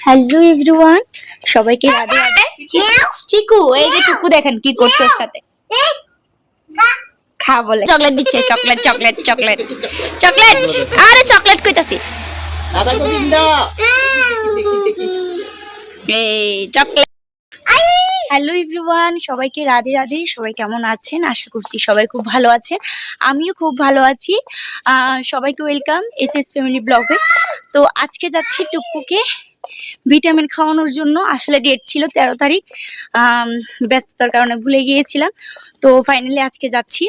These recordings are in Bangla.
হ্যালো এভরিওয়ান, সবাইকে রাধে রাধে। চিকু, এই যে টুকু দেখেন কি করছে ওর সাথে, খা বলে চকলেট দিচ্ছে। চকলেট চকলেট চকলেট চকলেট, আরে চকলেট কইতাছি, এই চকলেট। হ্যালো এভরিওয়ান, সবাইকে রাধে রাধে। সবাই কেমন আছেন? আশা করছি সবাই খুব ভালো আছেন, আমিও খুব ভালো আছি। সবাইকে ওয়েলকাম এইচএস ফ্যামিলি ব্লগে। তো আজকে যাচ্ছি টুকুকে ভিটামিন খাওয়ানোর জন্য। আসলে ডেট ছিল 13 তারিখ, ব্যস্ততার কারণে ভুলে গিয়েছিলাম। তো ফাইনালি আজকে যাচ্ছি।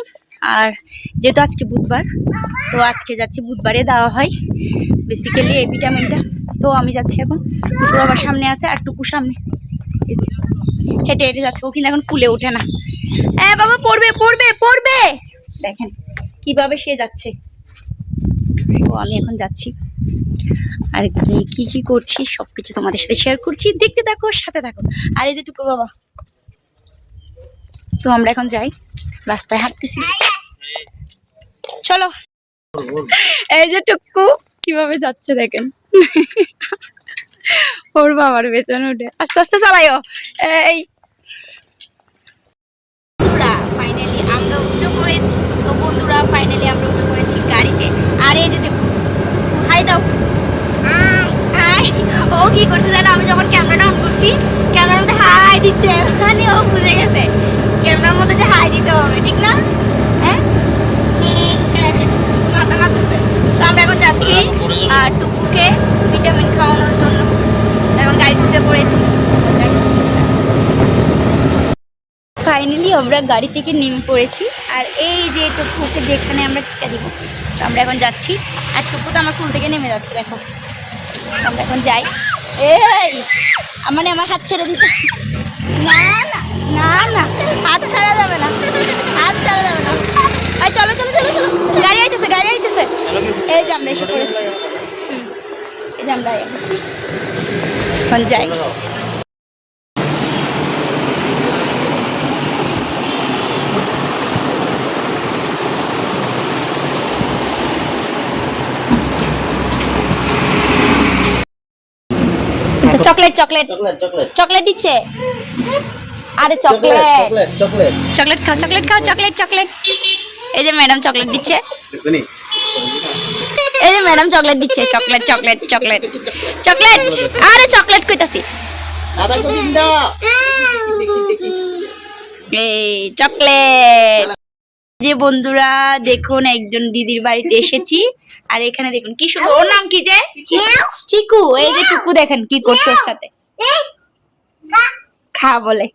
আর যেহেতু আজকে বুধবার, তো আজকে যাচ্ছি, বুধবারে দেওয়া হয় বেসিক্যালি এই ভিটামিনটা। তো আমি যাচ্ছি এখন, টুকু আবার সামনে আছে আর টুকু সামনে এই যে হেঁটে হেঁটে যাচ্ছে। ও কিন্তু এখন কুলে ওঠে না। হ্যাঁ বাবা, পড়বে পড়বে পড়বে, দেখেন কিভাবে সে যাচ্ছে। তো আমি এখন যাচ্ছি, আর কি কি করছি সবকিছু তোমাদের সাথে শেয়ার করছি, দেখতে থাকো, সাথে থাকো। আর এই যে টুকু বাবা, তো আমরা এখন যাই, রাস্তায় হাঁটতেছি, চলো। এই যে টুকু কিভাবে যাচ্ছে দেখেন, ওর বাবার পেছনে উঠে আস্তে আস্তে চালাইও। এই ফাইনালি আমরা উঠে পড়েছি। তো বন্ধুরা ফাইনালি আমরা উঠে পড়েছি গাড়িতে। আর এই যে দেখো, হাই দাও, ও কি করছে জানো, আমি যখন ক্যামেরাটা অন করছি, ক্যামেরার মধ্যে হাই দিচ্ছে, মানে ও বুঝে গেছে ক্যামেরার মধ্যে যে হাই দিতে হবে, ঠিক না? হ্যাঁ, মাথা মারতেছে। তো আমরা এখন যাচ্ছি আর টুকুকে ভিটামিন খাওয়ানোর জন্য এখন গাড়ি তুলতে পড়েছি। ফাইনালি আমরা গাড়ি থেকে নেমে পড়েছি। আর এই যে টুকুকে যেখানে আমরা টিকা দিব, তো আমরা এখন যাচ্ছি। আর টুকু তো আমার ফুল থেকে নেমে যাচ্ছে, দেখো। আমরা এখন যাই। এই মানে আমার হাত ছেড়ে দিতে, না না না না, হাত ছাড়া যাবে না, হাত ছাড়া যাবে না। এই চলো চলো চলো চলো, গাড়ি আইতেছে গাড়ি আইতেছে। এই যে আমরা এসে পড়েছি, এই যে আমরা এসেছি, এখন যাই। চকলেট চকলেট চকলেট দিচ্ছে, আরে চকলেট চকলেট চকলেট খাও, চকলেট খাও, চকলেট চকলেট। এই যে ম্যাডাম চকলেট দিচ্ছে, এই যে ম্যাডাম চকলেট দিচ্ছে, চকলেট চকলেট চকলেট চকলেট, আরে চকলেট কইতাছি, এই চকলেট। যে বন্ধুরা দেখুন, একজন দিদির বাড়িতে এসেছি। আর এখানে দেখুন কি সুন্দর, ওর নাম কি যে চিকু। এই যে টুকু দেখেন কি করছে ওর সাথে, খা বলে,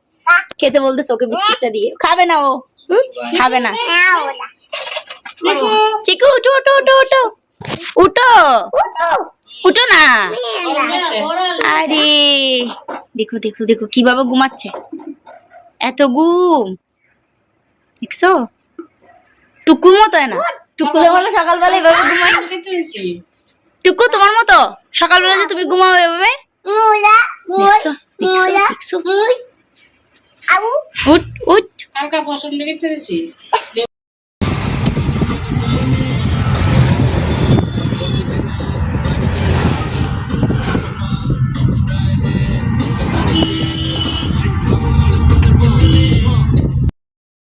খেতে বলতেছে ওকে বিস্কিটটা দিয়ে, খাবে না ও, খাবে না। চিকু উঠো উঠো উঠো উঠো উঠো উঠো না। আরে দেখো দেখো দেখো কিভাবে ঘুমাচ্ছে, এত ঘুম দেখছো। টুকুর মতো না, টুকু যেমন সকালবেলা এভাবে ঘুমায়, টুকু তোমার মতো সকালবেলা যে তুমি ঘুমাও এভাবে, দেখছো দেখছো দেখছো। উঠ উঠ, কালকা পছন্দ করেছি।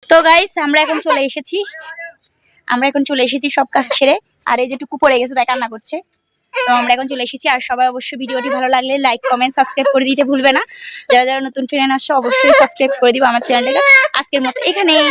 তো গাইস আমরা এখন চলে এসেছি, সব কাজ ছেড়ে। আর এই যে টুকু পড়ে গেছে, তাই কান্না করছে। তো আমরা এখন চলে এসেছি। আর সবাই অবশ্যই ভিডিওটি ভালো লাগলে লাইক কমেন্ট সাবস্ক্রাইব করে দিতে ভুলবে না। যারা যারা নতুন ফ্রেন্ড আসছে অবশ্যই সাবস্ক্রাইব করে দিবে আমার চ্যানেলটাকে। আজকের মতো এখানেই।